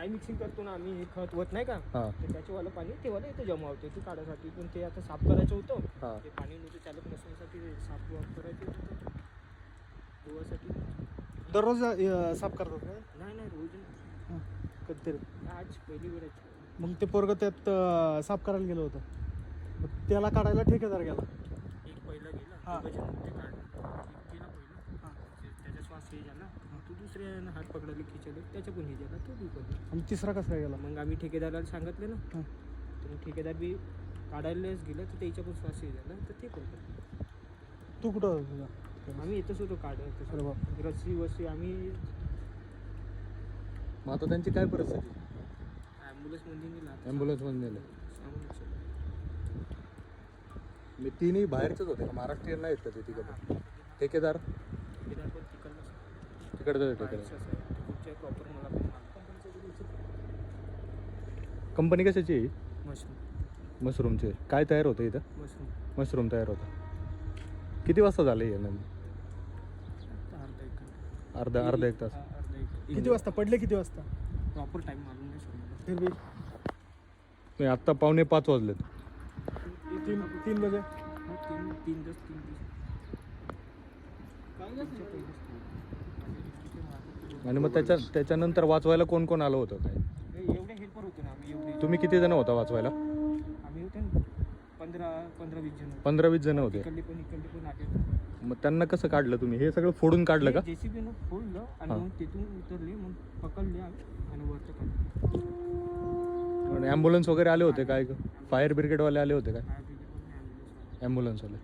Dry mixing करतो ना आम्ही, खत वत नाही का, हां तर त्याच्यावालं पाणी तेव्हा इथे जमा होते ते काढायसाठी. पण ते आता साफ करायचं होतं, हां ते पाणी नव्हतं चालत नसण्यासाठी साफ करायचं होतं धुवासाठी. दररोज साफ करतात का? नाही नाही रोज नाही. कधीतरी. आज पहिली वेळ आहे. मग ते पोरगं त्यात साफ करायला गेलं होतं, मग त्याला काढायला ठेकेदार गेला. एक पहिला गेला, हां. दोघं जण ते काढलं, एक गेला पहिला, त्याचा श्वास हे झाला, तो दुसऱ्यानं हात पकडले खिचले, त्याच्या पण हे झाला, तो बी पडला. आणि तिसरा कसा काय गेला? मग आम्ही ठेकेदाराला सांगितलं ना, हां. तर मग ठेकेदार बी काढायलाच गेलं, तर त्याच्या पण श्वास हे झाला, तर ते पडलं. तू कुठं होता तुझा? आम्ही येतच होतो काढायला, अरे बाप. रस्सी वस्सी आम्ही मग आता त्यांची काय परिस्थिती? ॲम्ब्युलन्समध्ये नेला. ॲम्ब्युलन्समध्ये नेलं. सामान मी तिन्ही बाहेरचेच होते का, महाराष्ट्रीयन नाही आहेत का ते तिकडे? ठेकेदार ठेकेदार पण तिकडलंच तिकडचं ठेकेदार. बाहेरचं असं आहे. ते कुठच्या प्रॉपर मला पण कंपनीचं कंपनी कशाची आहे? मशरूम मशरूमचे. काय तयार होतं इथं? मशरूम मशरूम तयार होतं. किती वाजता झालं हे नंतर? अर्धा एक घंटा. अर्धा एक तास. अर्धा एक किती वाजता पडले? किती वाजता? प्रॉपर टाईम मालूम नाही सर. फिर भी नाही, आत्ता 4:45 वाजलेत. 3 बजे. तीन दस आणि मग त्याच्यानंतर वाचवायला कोण कोण आलं होतं काय? एवढे हेल्पर होते ना आम्ही. एवढे तुम्ही किती जण होता वाचवायला? आम्ही होते ना 15-20 जण. 15-20 जण होते. इकडले पण आले. मग त्यांना कसं काढलं तुम्ही? हे सगळं फोडून काढलं का? जेसीबीनं फोडलं आणि हां. मग तिथून उतरले, मग पकडले आम्ही आणि वरती काढलं. आणि ॲम्ब्युलन्स वगैरे आले होते काय? फायर ब्रिगेडवाले आले होते काय? फायर ब्रिगेड पण ॲम्ब्युलन्स. ॲम्ब्युलन्सवाले.